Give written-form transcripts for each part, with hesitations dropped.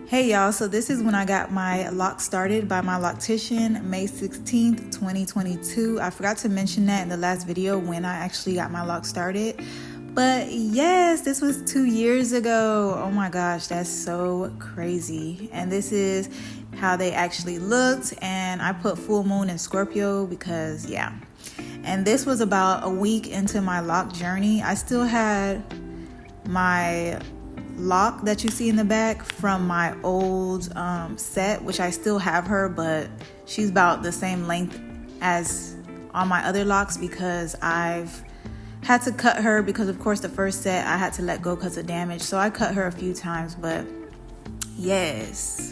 Hey y'all, so this is when I got my lock started by my loctician, May 16th, 2022. I forgot to mention that in the last video when I actually got my lock started. But yes, this was 2 years ago. Oh my gosh, that's so crazy. And this is how they actually looked. And I put full moon in Scorpio because yeah. And this was about a week into my lock journey. I still had my lock that you see in the back from my old set, which I still have her, but she's about the same length as on my other locks because I've had to cut her because of course the first set I had to let go because of damage, so I cut her a few times. But yes.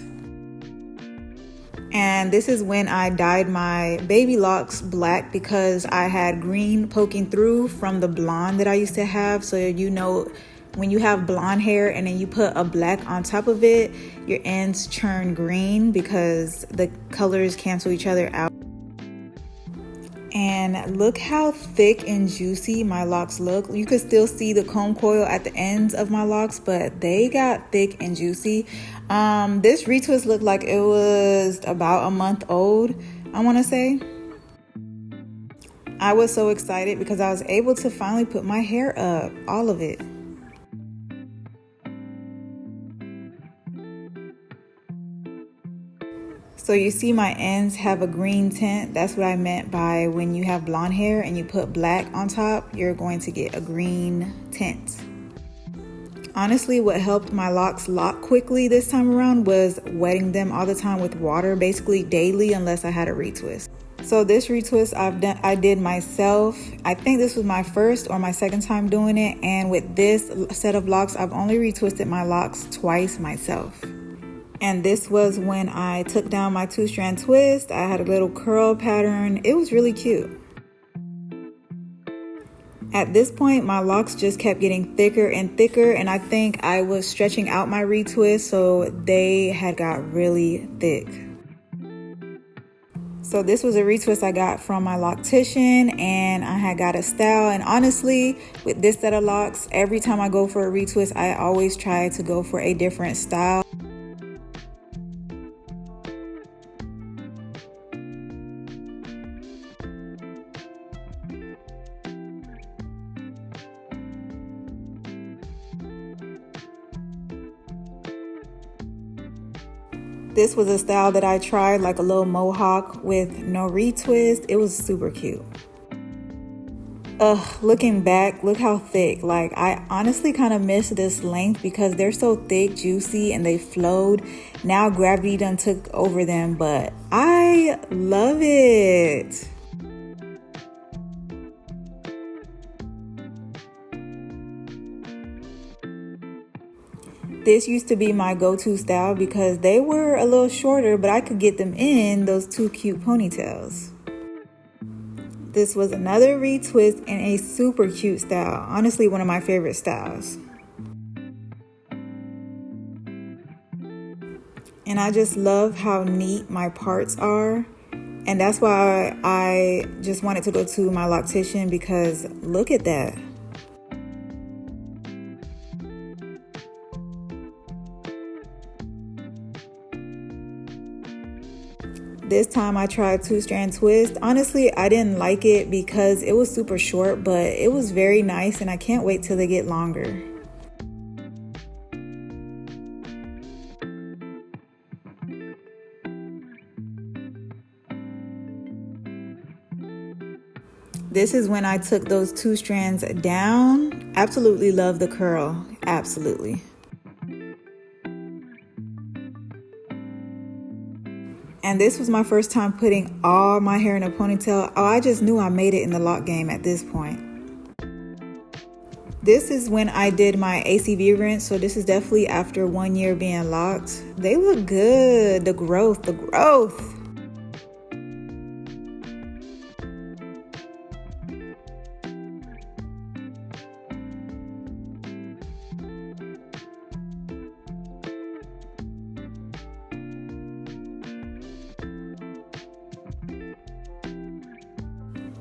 And this is when I dyed my baby locks black because I had green poking through from the blonde that I used to have. So you know, when you have blonde hair and then you put a black on top of it, your ends turn green because the colors cancel each other out. And look how thick and juicy my locks look. You could still see the comb coil at the ends of my locks, but they got thick and juicy. This retwist looked like it was about a month old, I want to say. I was so excited because I was able to finally put my hair up, all of it. So you see my ends have a green tint. That's what I meant by when you have blonde hair and you put black on top, you're going to get a green tint. Honestly, what helped my locks lock quickly this time around was wetting them all the time with water, basically daily, unless I had a retwist. So this retwist I did myself. I think this was my first or my second time doing it. And with this set of locks, I've only retwisted my locks twice myself. And this was when I took down my 2-strand twist. I had a little curl pattern. It was really cute. At this point, my locks just kept getting thicker and thicker, and I think I was stretching out my retwist, so they had got really thick. So this was a retwist I got from my loctician, and I had got a style. And honestly, with this set of locks, every time I go for a retwist, I always try to go for a different style. This was a style that I tried, like a little mohawk with no retwist. It was super cute. Looking back, look how thick. Like, I honestly kind of miss this length because they're so thick, juicy, and they flowed. Now gravity done took over them, but I love it. This used to be my go-to style because they were a little shorter, but I could get them in those 2 cute ponytails. This was another retwist and a super cute style. Honestly, one of my favorite styles. And I just love how neat my parts are. And that's why I just wanted to go to my loctician because look at that. This time I tried 2-strand twist. Honestly, I didn't like it because it was super short, but it was very nice and I can't wait till they get longer. This is when I took those 2 strands down. Absolutely love the curl. Absolutely. And this was my first time putting all my hair in a ponytail. Oh, I just knew I made it in the lock game at this point. This is when I did my ACV rinse. So this is definitely after 1 year being locked. They look good. The growth.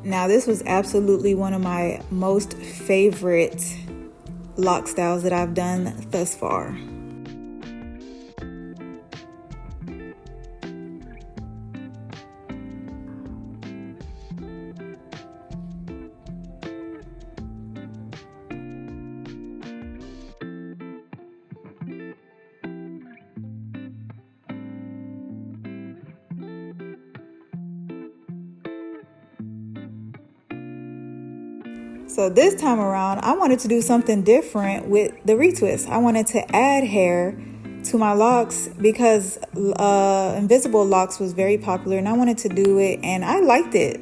Now this was absolutely one of my most favorite lock styles that I've done thus far. So this time around, I wanted to do something different with the retwist. I wanted to add hair to my locks because invisible locks was very popular and I wanted to do it and I liked it.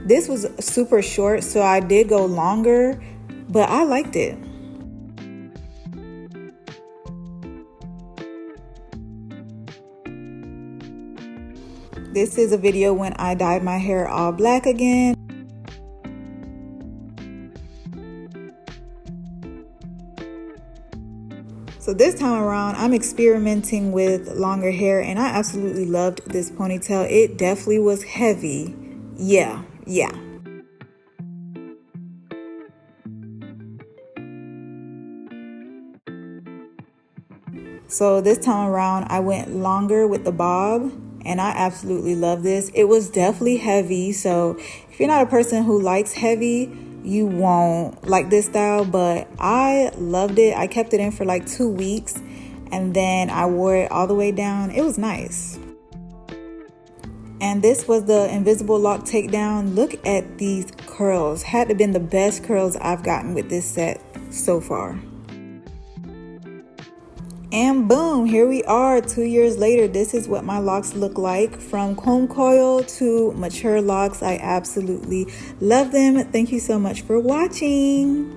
This was super short, so I did go longer, but I liked it. This is a video when I dyed my hair all black again. So this time around, I'm experimenting with longer hair and I absolutely loved this ponytail. It definitely was heavy. Yeah. So this time around, I went longer with the bob and I absolutely love this. It was definitely heavy. So if you're not a person who likes heavy, you won't like this style, but I loved it. I kept it in for like 2 weeks and then I wore it all the way down. It was nice. And this was the invisible lock takedown. Look at these curls. Had to have been the best curls I've gotten with this set so far. And boom, here we are 2 years later. This is what my locks look like, from comb coil to mature locks. I absolutely love them. Thank you so much for watching.